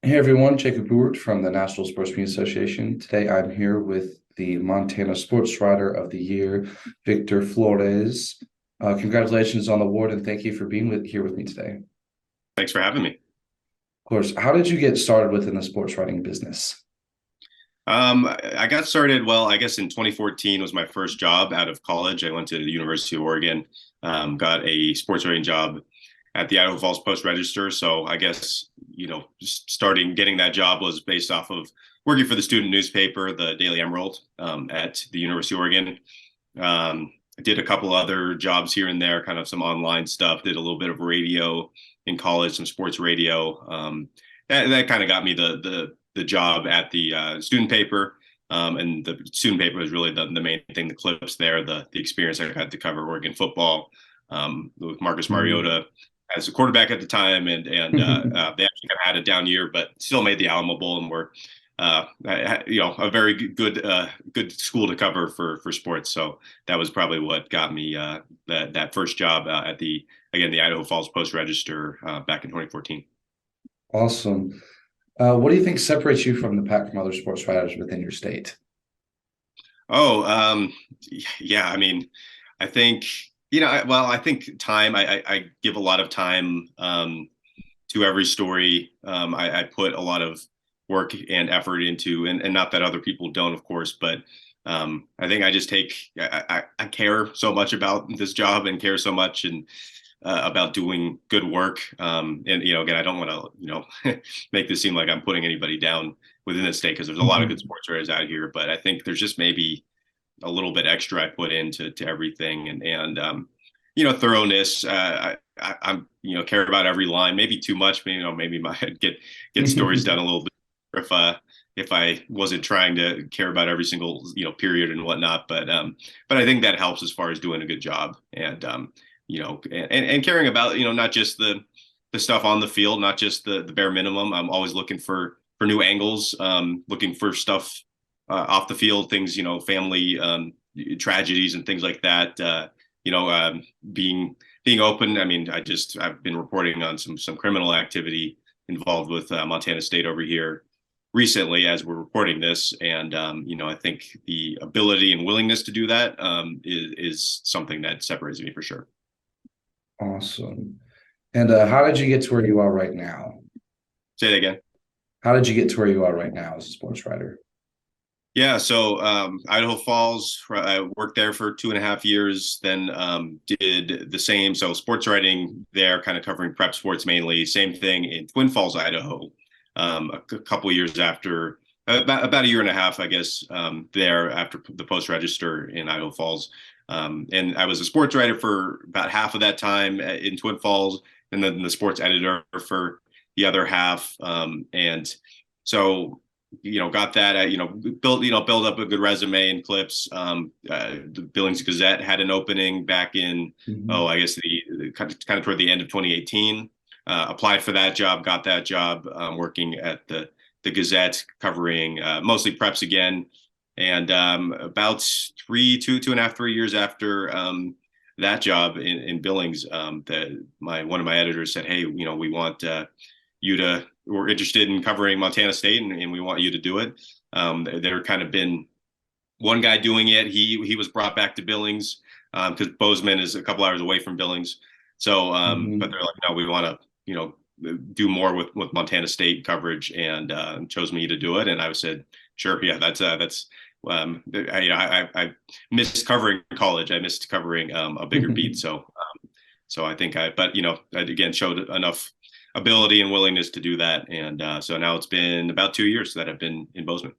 Hey everyone, Jacob Wuwert from the National Sports Media Association. Today I'm here with the Montana Sportswriter of the Year, Victor Flores. Congratulations on the award and thank you for being here with me today. Of Thanks for having me. course, how did you get started within the sports writing business? I got started, well, I guess in 2014 was my first job out of college. I went to the University of Oregon, got a sports writing job at the Idaho Falls Post-Register. So I guess, just starting getting that job was based off of working for the student newspaper, the Daily Emerald, at the University of Oregon. I did a couple other jobs here and there, kind of some online stuff, did a little bit of radio in college, some sports radio. That kind of got me the job at the student paper. And the student paper was really the main thing, the clips there, the experience I had to cover Oregon football with Marcus Mariota as a quarterback at the time. They actually kind of had a down year, but still made the Alamo Bowl and were, a very good school to cover for sports. So that was probably what got me that first job at the Idaho Falls Post Register back in 2014. Awesome. What do you think separates you from the pack from other sports writers within your state? Oh, yeah. I mean, I think I think time. I give a lot of time to every story. I put a lot of work and effort into, and not that other people don't, of course, but I think I just I care so much about this job and care so much and about doing good work. And again, I don't want to make this seem like I'm putting anybody down within the state because there's a lot of good Mhm. sports writers out here, but I think there's just maybe a little bit extra I put into everything and thoroughness. I'm care about every line, maybe too much. Maybe my get stories done a little bit if I wasn't trying to care about every single period and whatnot. But I think that helps as far as doing a good job and caring about not just the stuff on the field, not just the bare minimum. I'm always looking for new angles, looking for stuff off the field, things family tragedies and things like that. You know, um, being open. I mean, I've been reporting on some criminal activity involved with Montana State over here recently as we're reporting this, and I think the ability and willingness to do that is something that separates me for sure. Awesome. And how did you get to where you are right now? Say that again. How did you get to where you are right now as a sports writer? Yeah, so Idaho Falls, I worked there for 2.5 years, then did the same. So sports writing there, kind of covering prep sports mainly. Same thing in Twin Falls, Idaho. A couple years after, about a year and a half, I guess, there after the Post Register in Idaho Falls. And I was a sports writer for about half of that time in Twin Falls, and then the sports editor for the other half. And so got that, build up a good resume and clips. The Billings Gazette had an opening back in, Mhm. I guess the kind of toward the end of 2018. Applied for that job, got that job, working at the Gazette, covering mostly preps again. And about 2.5, 3 years after that job in Billings, that one of my editors said, "Hey, we want you to we're interested in covering Montana State, and we want you to do it." There kind of been one guy doing it. He was brought back to Billings because Bozeman is a couple hours away from Billings. So, but Mhm. they're like, no, we want to do more with Montana State coverage, and chose me to do it. And I said, sure, yeah, that's. I missed covering college. I missed covering a bigger beat. So I think but I again showed enough ability and willingness to do that. And so now it's been about 2 years that I've been in Bozeman.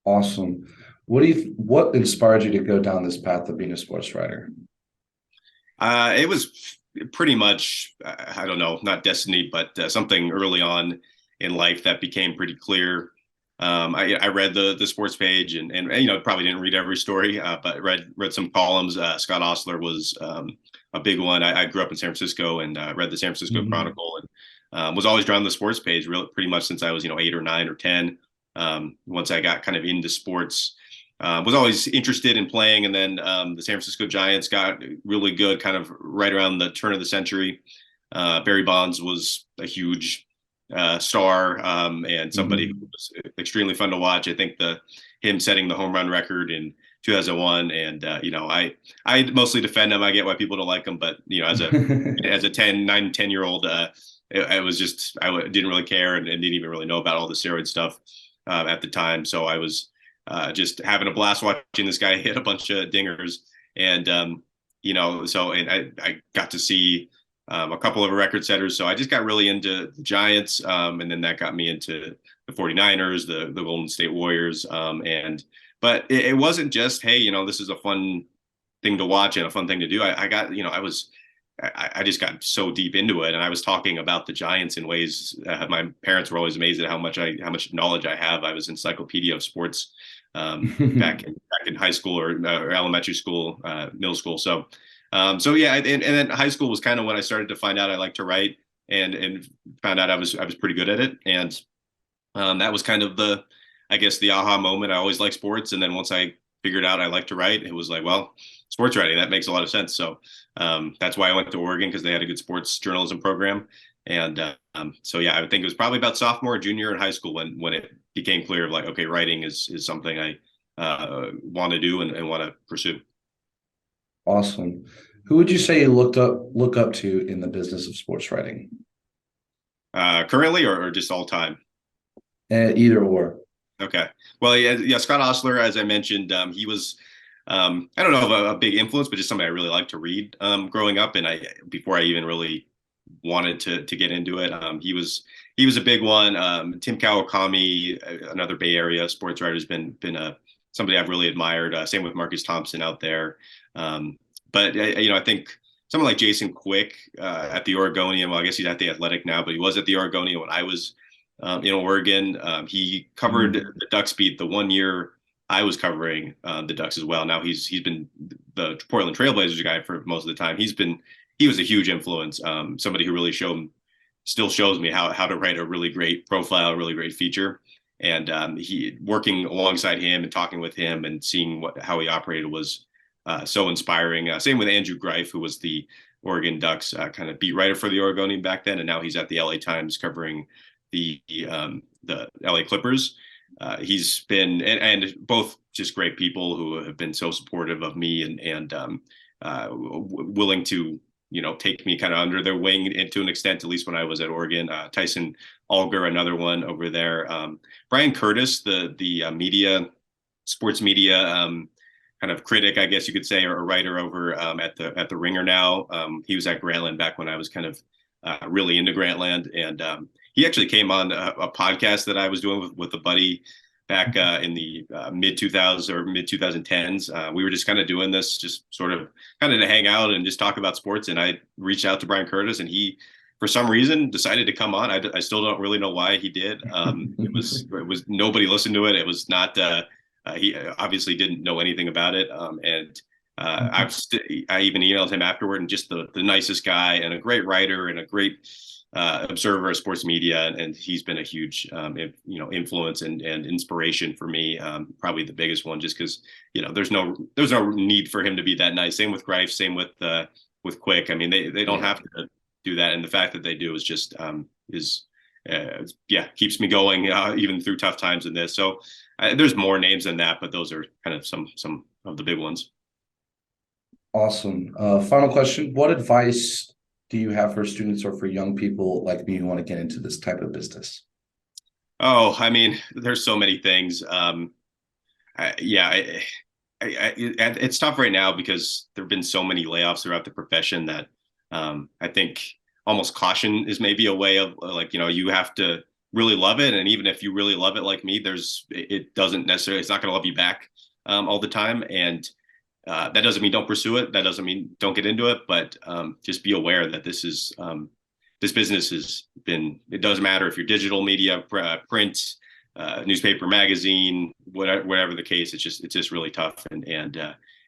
Awesome. What inspired you to go down this path of being a sports writer? It was pretty much, I don't know, not destiny, but something early on in life that became pretty clear. I read the sports page and probably didn't read every story, but read some columns. Scott Ostler was a big one. I grew up in San Francisco and read the San Francisco Mhm. Chronicle and was always drawn to the sports page, really pretty much since I was 8 or 9 or 10. Once I got kind of into sports, was always interested in playing, and then the San Francisco Giants got really good kind of right around the turn of the century. Barry Bonds was a huge star, and somebody Mhm. who was extremely fun to watch. I think him setting the home run record in 2001, and I mostly defend him. I get why people don't like him, but as a 10 year old, it was just didn't really care and didn't even really know about all the steroid stuff at the time. So I was just having a blast watching this guy hit a bunch of dingers, and I got to see a couple of record setters. So I just got really into the Giants, and then that got me into the 49ers, the Golden State Warriors, but it wasn't just, hey, this is a fun thing to watch and a fun thing to do. I just got so deep into it, and I was talking about the Giants in ways my parents were always amazed at how much knowledge I have. I was encyclopedia of sports back in high school or elementary school, middle school. So yeah, and then high school was kind of when I started to find out I liked to write, and found out I was pretty good at it, and that was kind of I guess the aha moment. I always liked sports, and then once I figured out I like to write, it was like, well, sports writing, that makes a lot of sense. So that's why I went to Oregon, because they had a good sports journalism program. And so yeah, I would think it was probably about sophomore or junior in high school when it became clear of like, okay, writing is something I want to do and want to pursue. Awesome. Who would you say you look up to in the business of sports writing? Currently, or just all time? Either or. Okay. Well, yeah, Scott Ostler, as I mentioned, he was, I don't know if a big influence, but just somebody I really liked to read growing up. And before I even really wanted to get into it, he was a big one. Tim Kawakami, another Bay Area sports writer, has been somebody I've really admired. Same with Marcus Thompson out there. But I think someone like Jason Quick at the Oregonian. Well, I guess he's at the Athletic now, but he was at the Oregonian when I was in Oregon. He covered the Ducks beat the one year I was covering the Ducks as well. Now he's been the Portland Trailblazers guy for most of the time. He was a huge influence. Somebody who really still shows me how to write a really great profile, a really great feature. And he working alongside him and talking with him and seeing how he operated was so inspiring. Same with Andrew Greif, who was the Oregon Ducks kind of beat writer for the Oregonian back then, and now he's at the LA Times covering the LA Clippers. He's been and both just great people who have been so supportive of me and willing to take me kind of under their wing to an extent, at least when I was at Oregon. Tyson Alger, another one over there. Brian Curtis, the sports media kind of critic, I guess you could say, or a writer over at the Ringer now. He was at Grantland back when I was kind of really into Grantland, and he actually came on a podcast that I was doing with a buddy back in the mid 2000s or mid 2010s. We were just kind of doing this, just sort of kind of to hang out and just talk about sports. And I reached out to Brian Curtis, and he, for some reason, decided to come on. I still don't really know why he did. It was nobody listened to it. It was not. He obviously didn't know anything about it. And I even emailed him afterward, and just the nicest guy and a great writer and a great observer of sports media, and he's been a huge influence and inspiration for me. Probably the biggest one, just because there's no need for him to be that nice. Same with Greif, same with Quick. I mean, they don't have to do that, and the fact that they do is just keeps me going even through tough times in this. So there's more names than that, but those are kind of some of the big ones. Awesome. Final question. What advice do you have for students or for young people like me who want to get into this type of business? Oh, I mean, there's so many things. It's tough right now because there have been so many layoffs throughout the profession that I think almost caution is maybe a way of you have to really love it. And even if you really love it like me, it's not going to love you back all the time. And that doesn't mean don't pursue it. That doesn't mean don't get into it, but just be aware that this business it doesn't matter if you're digital media, print, newspaper, magazine, whatever the case, it's just really tough. And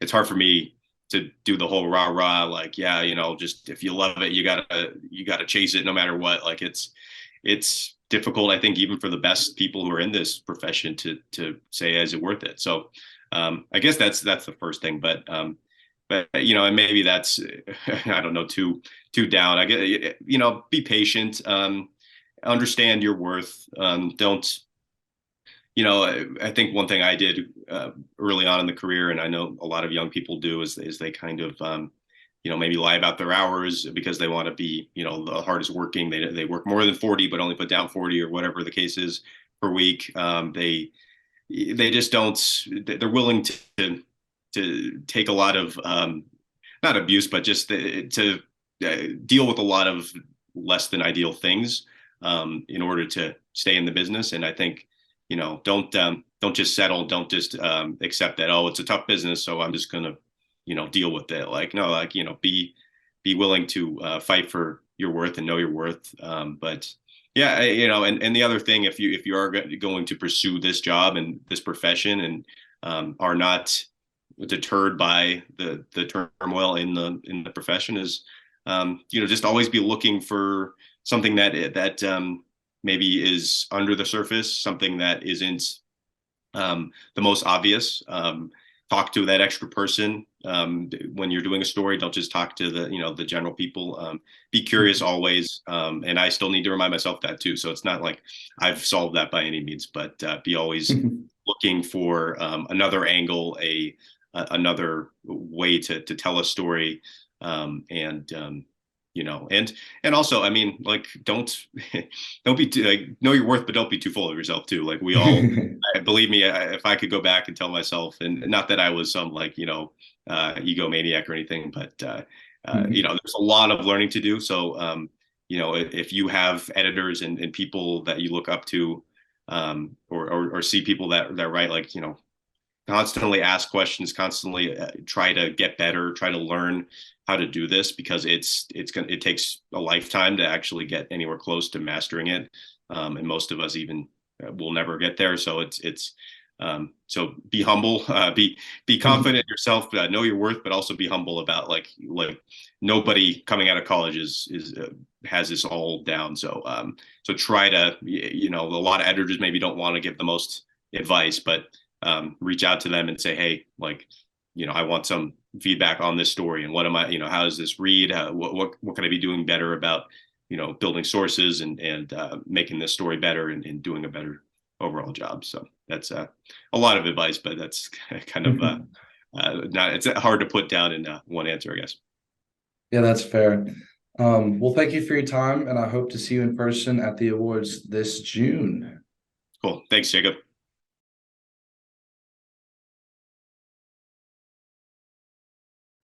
it's hard for me to do the whole rah rah, like, just if you love it, you gotta chase it no matter what. Like it's difficult, I think, even for the best people who are in this profession to say, is it worth it? So I guess that's the first thing, but and maybe that's I don't know, too down. I get, be patient. understand your worth. Don't, I think one thing I did early on in the career, and I know a lot of young people do, is they kind of, maybe lie about their hours because they want to be, the hardest working. They work more than 40, but only put down 40 or whatever the case is per week. They just don't. They're willing to take a lot of not abuse, but just to deal with a lot of less than ideal things in order to stay in the business. And I think, don't just settle. Don't just accept that, oh, it's a tough business, so I'm just gonna, deal with it. Like, no, like, be willing to fight for your worth and know your worth. But yeah, and the other thing, if you are going to pursue this job and this profession and are not deterred by the turmoil in the profession, is just always be looking for something that maybe is under the surface, something that isn't the most obvious. Talk to that extra person when you're doing a story. Don't just talk to the general people. Be curious always, and I still need to remind myself that too. So it's not like I've solved that by any means, but be always looking for another angle, another way to tell a story, and also, I mean, like, don't be too, like, know your worth, but don't be too full of yourself too. Like, we all, believe me, if I could go back and tell myself, and not that I was some, like, egomaniac or anything, but there's a lot of learning to do. So if you have editors and people that you look up to, or see people that write, like, constantly ask questions, constantly try to get better, try to learn how to do this, because it takes a lifetime to actually get anywhere close to mastering it, and most of us even will never get there. So so be humble, be confident in yourself, know your worth, but also be humble about, like nobody coming out of college has this all down. So try to, a lot of editors maybe don't want to give the most advice, but reach out to them and say, hey, like, I want some feedback on this story, and what am I, how does this read? What can I be doing better about, building sources and making this story better, and doing a better overall job. So that's a lot of advice, but that's kind of not, it's hard to put down in one answer, I guess. Yeah, that's fair. Well, thank you for your time, and I hope to see you in person at the awards this June. Cool. Thanks, Jacob.